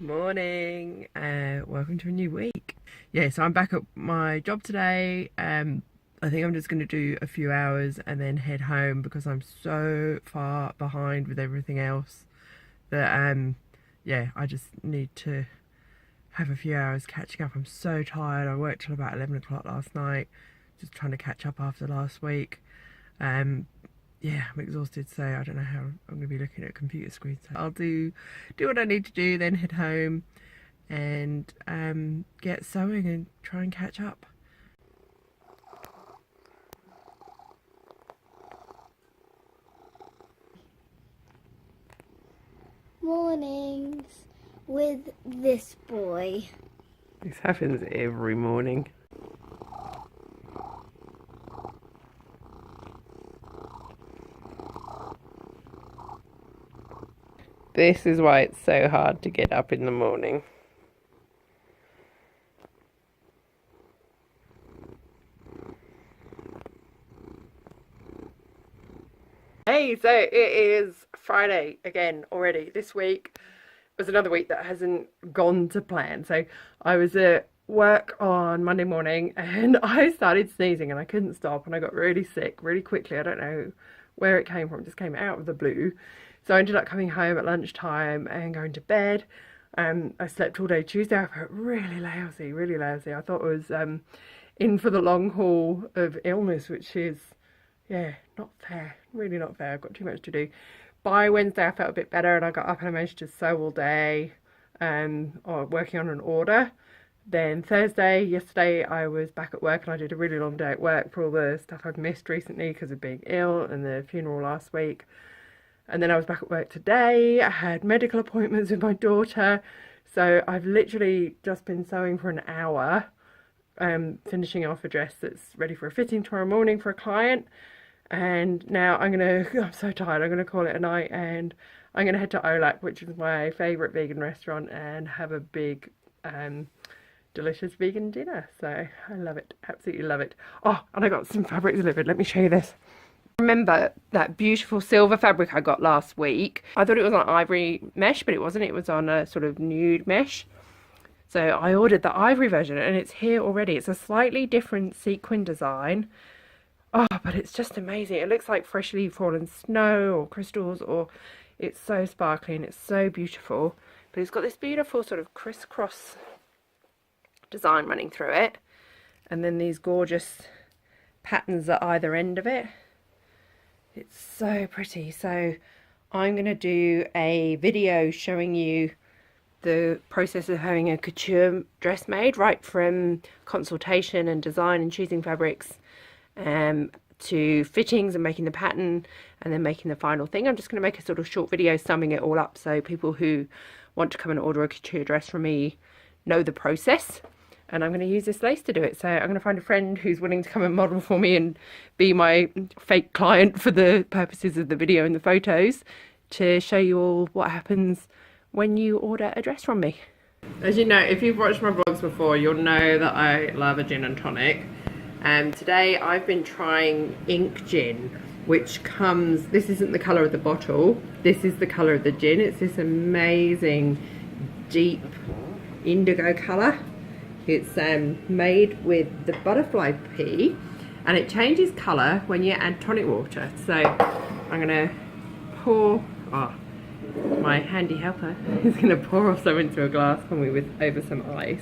Morning, welcome to a new week. Yeah, so I'm back at my job today. I think I'm just going to do a few hours and then head home because I'm so far behind with everything else that yeah, I just need to have a few hours catching up. I'm so tired. I worked till about 11 o'clock last night, just trying to catch up after last week. Yeah, I'm exhausted, so I don't know how I'm going to be looking at a computer screen. So I'll do what I need to do, then head home and get sewing and try and catch up. Mornings with this boy. This happens every morning. This is why it's so hard to get up in the morning. Hey, so it is Friday again already. This week was another week that hasn't gone to plan. So I was at work on Monday morning and I started sneezing and I couldn't stop and I got really sick really quickly. I don't know where it came from, it just came out of the blue. So I ended up coming home at lunchtime and going to bed. I slept all day Tuesday. I felt really lousy, really lousy. I thought I was in for the long haul of illness, which is, yeah, not fair. Really not fair. I've got too much to do. By Wednesday, I felt a bit better and I got up and I managed to sew all day or working on an order. Then Thursday, yesterday, I was back at work and I did a really long day at work for all the stuff I've missed recently because of being ill and the funeral last week. And then I was back at work today. I had medical appointments with my daughter. So I've literally just been sewing for an hour, finishing off a dress that's ready for a fitting tomorrow morning for a client. And now I'm so tired, I'm going to call it a night and I'm going to head to Olac, which is my favourite vegan restaurant, and have a big, delicious vegan dinner. So I love it, absolutely love it. Oh, and I got some fabric delivered. Let me show you this. Remember that beautiful silver fabric I got last week? I thought it was on ivory mesh, but it wasn't. It was on a sort of nude mesh. So I ordered the ivory version and it's here already. It's a slightly different sequin design. Oh, but it's just amazing. It looks like freshly fallen snow or crystals, or it's so sparkly and it's so beautiful. But it's got this beautiful sort of crisscross design running through it. And then these gorgeous patterns at either end of it. It's so pretty. So I'm going to do a video showing you the process of having a couture dress made, right from consultation and design and choosing fabrics to fittings and making the pattern and then making the final thing. I'm just going to make a sort of short video summing it all up so people who want to come and order a couture dress from me know the process. And I'm going to use this lace to do it. So I'm going to find a friend who's willing to come and model for me and be my fake client for the purposes of the video and the photos to show you all what happens when you order a dress from me. As you know, if you've watched my vlogs before, you'll know that I love a gin and tonic. And today I've been trying ink gin, which comes, this isn't the colour of the bottle, this is the colour of the gin. It's this amazing deep indigo colour. It's made with the butterfly pea and it changes colour when you add tonic water. So I'm going to pour, my handy helper is going to pour off some into a glass for me with over some ice.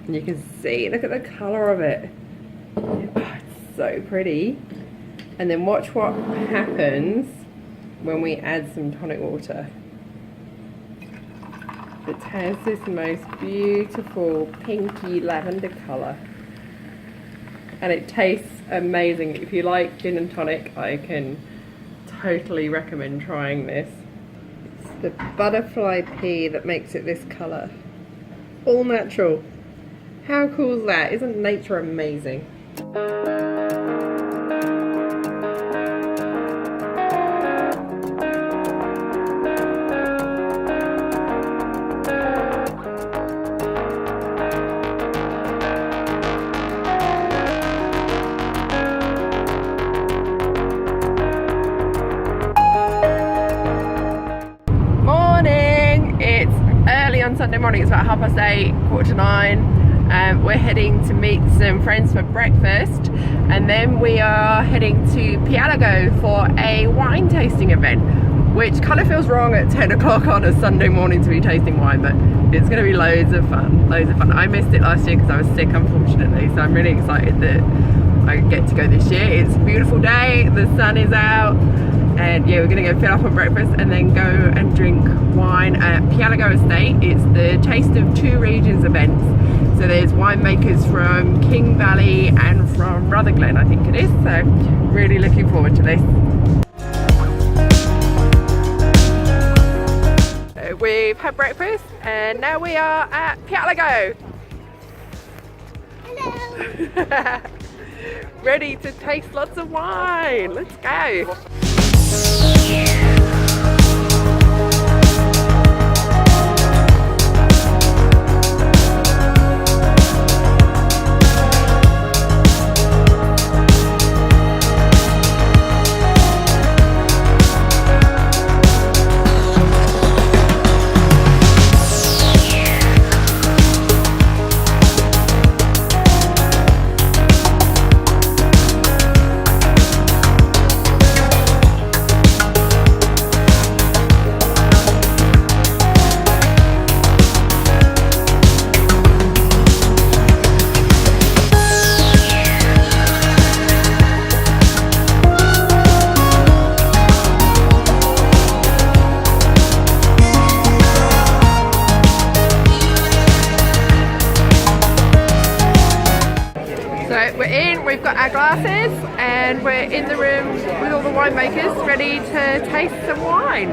And you can see, look at the colour of it. Oh, it's so pretty. And then watch what happens when we add some tonic water. It has this most beautiful pinky lavender colour and it tastes amazing. If you like gin and tonic, I can totally recommend trying this. It's the butterfly pea that makes it this colour. All natural. How cool is that? Isn't nature amazing? Sunday morning. It's about 8:30, 8:45. We're heading to meet some friends for breakfast, and then we are heading to Pialago for a wine tasting event, which kind of feels wrong at 10 o'clock on a Sunday morning to be tasting wine, but it's going to be loads of fun, loads of fun. I missed it last year because I was sick, unfortunately, so I'm really excited that I get to go this year. It's a beautiful day, the sun is out, and yeah, we're going to go fill up on breakfast and then go and drink wine at Pialago Estate. It's the Taste of Two Regions event, so there's winemakers from King Valley and from Rutherglen, I think it is, so really looking forward to this. We've had breakfast and now we are at Pialago. Hello. Ready to taste lots of wine. Let's go. So we're in, we've got our glasses, and we're in the room with all the winemakers ready to taste some wine.